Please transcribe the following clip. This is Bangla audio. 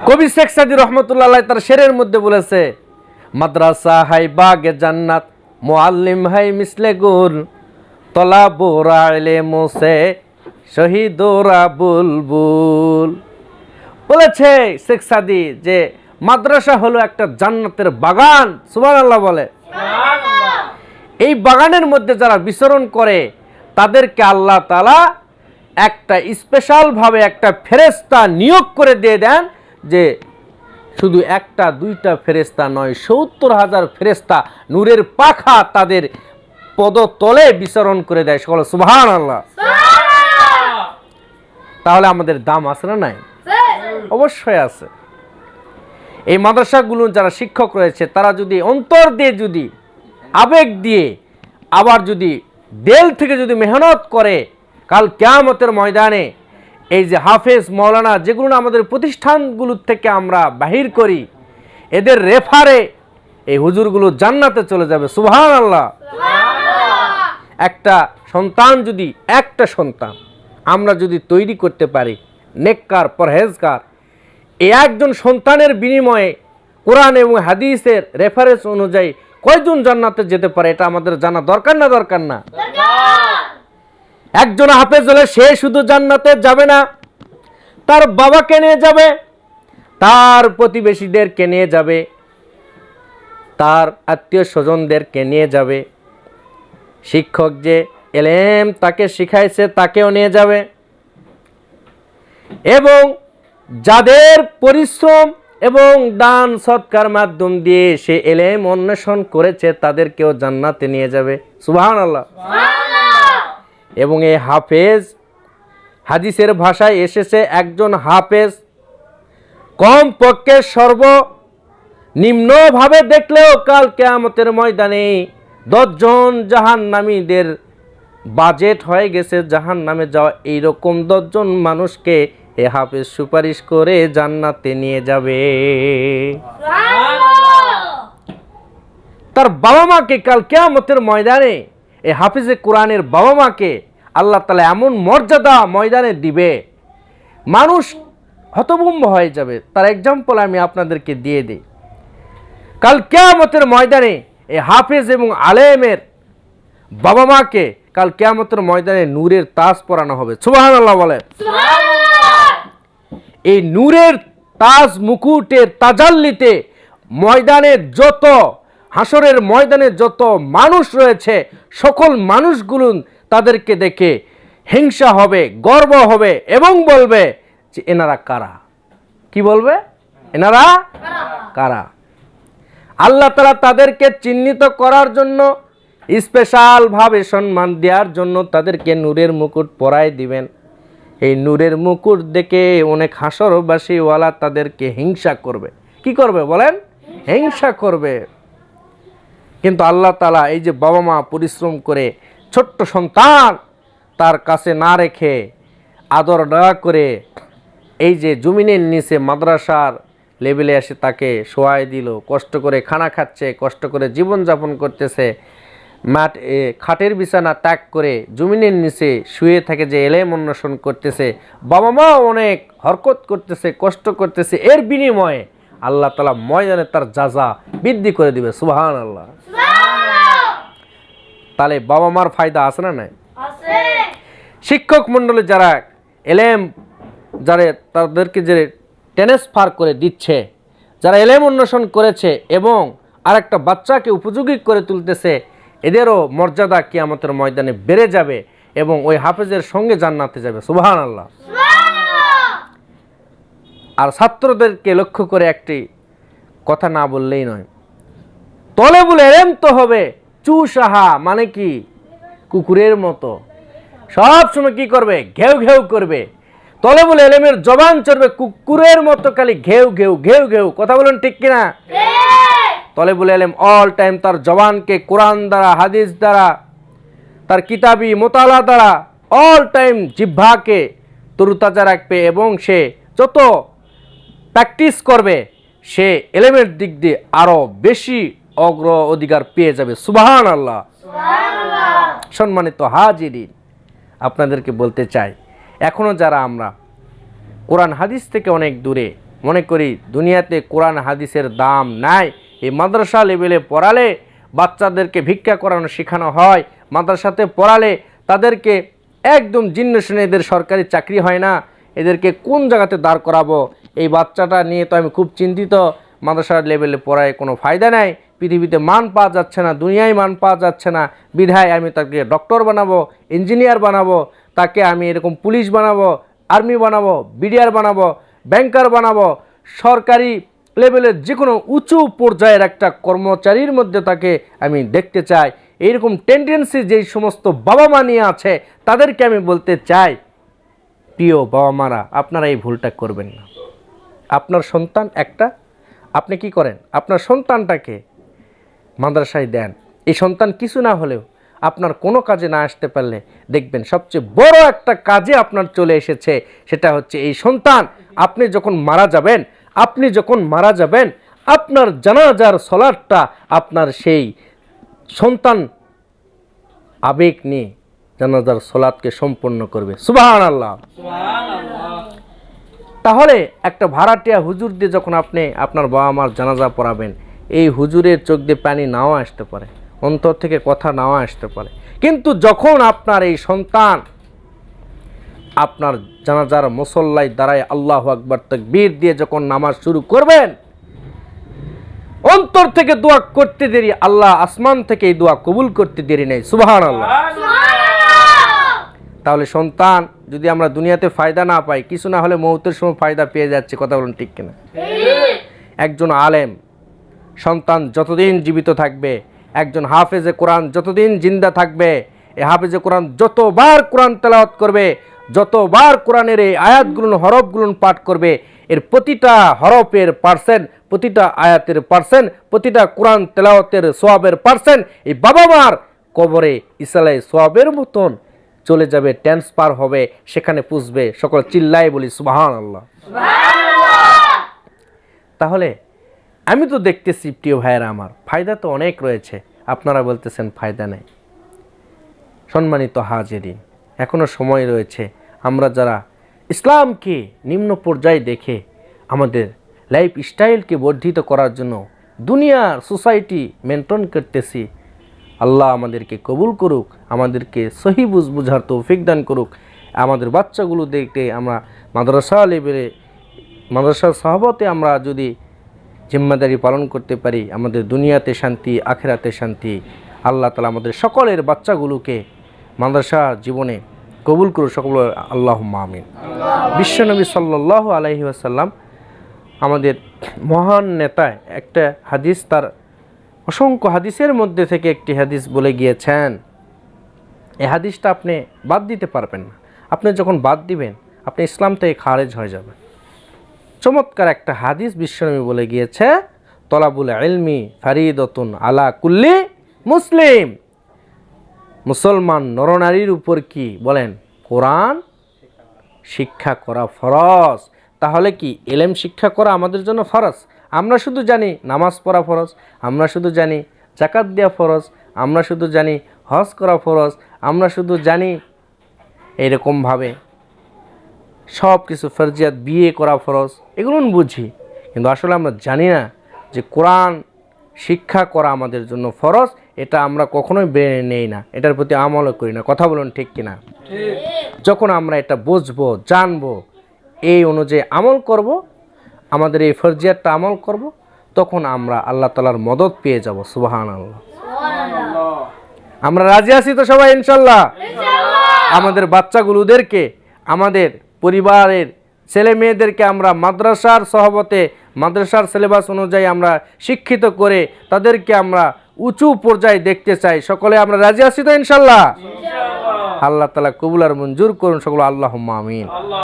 কবি শেখ সাদী রহমতুল্লাহ আলাইহি তার শেরের মধ্যে বলেছে, মাদ্রাসা হাই বাগে জান্নাত, মুআল্লিম হাই মিসলে গুল, তলাবোরা ইলমে সে শহীদোরা বুলবুল। বলেছে শেখ সাদী যে মাদ্রাসা হলো একটা জান্নাতের বাগান। সুবহানাল্লাহ বলে। এই বাগানের মধ্যে যারা বিচরণ করে তাদেরকে আল্লাহ তাআলা একটা স্পেশাল ভাবে একটা ফেরেশতা নিয়োগ করে দিয়ে দেন, যে শুধু একটা দুইটা ফেরেশতা নয়, ৭০,০০০ ফেরেশতা নূরের পাখা তাদের পদতলে বিচরণ করে দেয়। সকলে সুবহানাল্লাহ। তাহলে আমাদের দাম আছে না নাই? অবশ্যই আছে। এই মাদ্রাসাগুলো যারা শিক্ষক রয়েছে তারা যদি অন্তর দিয়ে, যদি আবেগ দিয়ে, আবার যদি দিল থেকে যদি মেহনত করে, কাল কিয়ামতের ময়দানে এই যে হাফেজ মাওলানা যেগুলো আমাদের প্রতিষ্ঠানগুলো থেকে আমরা বাহির করি, এদের রেফারে এই হুজুরগুলো জান্নাতে চলে যাবে। সুবহানাল্লাহ। একটা সন্তান যদি, একটা সন্তান আমরা যদি তৈরি করতে পারি নেককার, পরহেজগার, এই একজন সন্তানের বিনিময়ে কোরআন এবং হাদিসের রেফারেন্স অনুযায়ী কয়জন জান্নাতে যেতে পারে এটা আমাদের জানা দরকার না? দরকার না? একজন হাফেজ হলে সে শুধু জান্নাতে যাবে না, তার বাবাকে নিয়ে যাবে, তার প্রতিবেশীদেরকে নিয়ে যাবে, তার আত্মীয় স্বজনদেরকে নিয়ে যাবে, শিক্ষক যে এলেম তাকে শিখাইছে তাকেও নিয়ে যাবে, এবং যাদের পরিশ্রম এবং দান সৎকার মাধ্যম দিয়ে সে এলেম অন্বেষণ করেছে তাদেরকেও জান্নাতে নিয়ে যাবে। সুবহানাল্লাহ। এবং এই হাফেজ, হাদিসের ভাষায় এসেছে একজন হাফেজ কম পক্ষে সর্বনিম্নভাবে দেখলেও কাল কিয়ামতের ময়দানে 10 জন জাহান্নামীদের বাজেট হয়ে গেছে জাহান্নামে যাওয়া। এইরকম 10 জন মানুষকে এ হাফেজ সুপারিশ করে জান্নাতে নিয়ে যাবে। তার বাবা মাকে কাল কিয়ামতের ময়দানে এই হাফেজে কোরআনের বাবা মাকে আল্লাহ তাআলা এমন মর্যাদা ময়দানে দিবে, মানুষ হতভম্ব হয়ে যাবে। তার এক্সাম্পল আমি আপনাদেরকে দিয়ে দিই। কাল কিয়ামতের ময়দানে এই হাফেজ এবং আলেমের বাবা মাকে কাল কিয়ামতের ময়দানে নূরের তাজ পরানো হবে। সুবহানাল্লাহ বলে। এই নূরের তাজ মুকুটের তাজাল্লিতে ময়দানে যত, হাসরের ময়দানে যত মানুষ রয়েছে সকল মানুষগুলো তাদেরকে দেখে হিংসা হবে, গর্ব হবে এবং বলবে যে এনারা কারা? কি বলবে? এনারা কারা? আল্লাহ তাআলা তাদেরকে চিহ্নিত করার জন্য, স্পেশাল ভাবে সম্মান দেওয়ার জন্য তাদেরকে নূরের মুকুট পরায় দিবেন। এই নূরের মুকুট দেখে অনেক হাসরবাসী ওয়ালা তাদেরকে হিংসা করবে। কি করবে বলেন? হিংসা করবে। কিন্তু আল্লাহ তাআলা এই যে বাবা মা পরিশ্রম করে ছোট্ট সন্তান তার কাছে না রেখে, আদর দয়া করে এই যে জমিনের নিচে মাদ্রাসার লেভেলে এসে তাকে শোয়াই দিল, কষ্ট করে খানা খাচ্ছে, কষ্ট করে জীবনযাপন করতেছে, খাটের বিছানা ত্যাগ করে জমিনের নিচে শুয়ে থাকে, যে এলেম অন্বেষণ করতেছে, বাবা মা অনেক হরকত করতেছে, কষ্ট করতেছে, এর বিনিময়ে আল্লাহ তাআলা ময়দানে তার যাজা বৃদ্ধি করে দিবে। সুবহানাল্লাহ। তাহলে বাবা মার ফায়দা আছে না নাই? শিক্ষক মণ্ডলী যারা এলেম, যারা তাদেরকে যে ট্রান্সফার করে দিচ্ছে, যারা এলেম অন্বেষণ করেছে এবং আরেকটা বাচ্চাকে উপযোগী করে তুলতেছে, এদেরও মর্যাদা কিয়ামতের ময়দানে বেড়ে যাবে এবং ওই হাফেজের সঙ্গে জান্নাতে যাবে। সুবহানাল্লাহ। আর ছাত্রদেরকে লক্ষ্য করে একটি কথা না বললেই নয়, তলেবুল এলেম তো হবে চুসাহা, মানে কি? কুকুরের মতো সব সময় কি করবে? ঘেউ ঘেউ করবে। তলেবুল এলেমের জবান চড়বে কুকুরের মতো, খালি ঘেউ ঘেউ ঘেউ ঘেউ। কথা বলেন ঠিক কিনা? তলেবুল এলেম অল টাইম তার জবানকে কোরআন দ্বারা, হাদিস দ্বারা, তার কিতাবি মোতালা দ্বারা অল টাইম জিহ্বাকে তরুতাজা রাখবে এবং সে যত প্র্যাকটিস করবে সে এলেমের দিক দিয়ে আরো বেশি অগ্র অধিকার পেয়ে যাবে। সুবহানাল্লাহ। সম্মানিত হাজিরিন, আপনাদেরকে বলতে চাই, এখনো যারা আমরা কোরআন হাদিস থেকে অনেক দূরে, মনে করি দুনিয়াতে কোরআন হাদিসের দাম নাই। এই মাদ্রাসা লেভেলে পড়ালে বাচ্চাদেরকে ভিক্ষা করানো শেখানো হয়, মাদ্রাসাতে পড়ালে তাদেরকে একদম জিন্ন শুনে এদের সরকারি চাকরি হয় না, এদেরকে কোন জায়গাতে দাঁড় করাবো, এই বাচ্চাটা নিয়ে তো আমি খুব চিন্তিত। মাদ্রাসার লেভেলে পড়ায় কোনো ফায়দা নাই, পৃথিবীতে মান পাওয়া যাচ্ছে না, দুনিয়ায় মান পাওয়া যাচ্ছে না, বিধায় আমি তাকে ডক্টর বানাবো, ইঞ্জিনিয়ার বানাবো, তাকে আমি এরকম পুলিশ বানাবো, আর্মি বানাবো, বিডিআর বানাবো, ব্যাংকার বানাবো, সরকারি লেভেলের যে কোনো উঁচু পর্যায়ের একটা কর্মচারীর মধ্যে তাকে আমি দেখতে চাই। এইরকম টেন্ডেন্সি যেই সমস্ত বাবা মা নিয়ে আছে তাদেরকে আমি বলতে চাই, প্রিয় বাবা মারা, আপনারা এই ভুলটা করবেন না। আপনার সন্তান একটা, আপনি কি করেন, আপনার সন্তানটাকে মাদ্রাসায় দেন। এই সন্তান কিছু না হলেও আপনার কোনো কাজে না আসতে পারলে দেখবেন সবচেয়ে বড় একটা কাজে আপনার চলে এসেছে, সেটা হচ্ছে এই সন্তান। আপনি যখন মারা যাবেন আপনার জানাজার সলাতটা আপনার সেই সন্তান আবেগ নিয়ে জানাজার সলাতকে সম্পন্ন করবে। সুবহানাল্লাহ। তাহলে একটা ভাড়াটিয়া হুজুর দিয়ে যখন আপনি আপনার বাবা মার জানাজা পড়াবেন, এই হুজুরের চোখ দিয়ে পানি নাও আসতে পারে, অন্তর থেকে কথা নাও আসতে পারে, কিন্তু যখন আপনার এই সন্তান আপনার জানাজার মুসল্লায় দাঁড়ায় আল্লাহু আকবার তাকবীর দিয়ে যখন নামাজ শুরু করবেন, অন্তর থেকে দোয়া করতে দেরি, আল্লাহ আসমান থেকে এই দোয়া কবুল করতে দেরি নেই। সুবহানাল্লাহ। তাহলে সন্তান যদি আমরা দুনিয়াতে ফায়দা না পাই, কিছু না হলে মৌতের সময় ফায়দা পেয়ে যাচ্ছে, কথা বলুন ঠিক কিনা? একজন আলেম সন্তান যতদিন জীবিত থাকবে, একজন হাফেজে কোরআন যতদিন জিন্দা থাকবে, এই হাফেজে কোরআন যতবার কোরআন তেলাওয়াত করবে, যতবার কোরআনের এই আয়াতগুলো হরফগুলো পাঠ করবে, এর প্রতিটা হরফের পার্সেন্ট, প্রতিটা আয়াতের পার্সেন্ট, প্রতিটা কোরআন তেলাওয়াতের সোয়াবের পার্সেন্ট এই বাবা মার কবরে ইসালাই সোয়াবের মতন চলে যাবে, ট্রান্সফার হবে, সেখানে পুষবে। সকল চিল্লাই বলি সুবহানাল্লাহ। তাহলে আমি তো দেখতেছি প্রিয় ভাইয়েরা আমার, ফায়দা তো অনেক রয়েছে, আপনারা বলতেছেন ফায়দা নেই। সম্মানিত হাজিরিন, এখনো সময় রয়েছে। আমরা যারা ইসলামকে নিম্ন পর্যায়ে দেখে আমাদের লাইফ স্টাইলকে বর্ধিত করার জন্য দুনিয়ার সোসাইটি মেনটেন করতেছি, আল্লাহ আমাদেরকে কবুল করুক, আমাদেরকে সহি বুঝার তৌফিক দান করুক। আমাদের বাচ্চাগুলো দেখতে আমরা মাদ্রাসা লেভেলে, মাদ্রাসার সহবতে আমরা যদি জিম্মাদারি পালন করতে পারি, আমাদের দুনিয়াতে শান্তি, আখিরাতে শান্তি। আল্লাহ তাআলা আমাদের সকলের বাচ্চাগুলোকে মাদ্রাসা জীবনে কবুল করুক, সকল আল্লাহুম্মা আমিন। বিশ্বনবী সাল্লাল্লাহু আলাইহি ওয়াসাল্লাম আমাদের মহান নেতা একটা হাদিস, তার অসংখ্য হাদিসের মধ্যে থেকে একটি হাদিস বলে গিয়েছেন। এই হাদিসটা আপনি বাদ দিতে পারবেন না। আপনি যখন বাদ দিবেন, আপনি ইসলাম থেকে খারেজ হয়ে যাবেন। চমৎকার একটা হাদিস বিশ্বনবী বলে গিয়েছে, তলাবুল ইলমি ফারিদাতুন আলা কুল্লি মুসলিম। মুসলমান নরনারীর উপর কি বলেন? কোরআন শিক্ষা করা ফরজ। তাহলে কি ইলম শিক্ষা করা আমাদের জন্য ফরজ? আমরা শুধু জানি নামাজ পড়া ফরজ, আমরা শুধু জানি যাকাত দেওয়া ফরজ, আমরা শুধু জানি হজ করা ফরজ, আমরা শুধু জানি এইরকমভাবে সব কিছু ফরজিয়াত, বিয়ে করা ফরজ, এগুলো বুঝি, কিন্তু আসলে আমরা জানি না যে কোরআন শিক্ষা করা আমাদের জন্য ফরজ। এটা আমরা কখনোই ব্রেনে নেই না, এটার প্রতি আমলও করি না। কথা বলুন ঠিক কিনা? যখন আমরা এটা বুঝবো, জানবো, এই অনুযায়ী আমল করব, আমাদের এই ফরজিয়াতটা আমল করব, তখন আমরা আল্লাহ তাআলার মদদ পেয়ে যাব। সুবহানাল্লাহ। আমরা রাজি আছি তো সবাই ইনশাআল্লাহ? আমাদের বাচ্চাগুলোদেরকে, আমাদের পরিবারের ছেলে মেয়েদেরকে আমরা মাদ্রাসার সহবতে, মাদ্রাসার সিলেবাস অনুযায়ী আমরা শিক্ষিত করে তাদেরকে আমরা উঁচু পর্যায়ে দেখতে চাই। সকলে আমরা রাজি আছি তো ইনশাআল্লাহ? আল্লাহ তাআলা কবুল আর মঞ্জুর করুন, সকল আল্লাহুম্মা আমিন।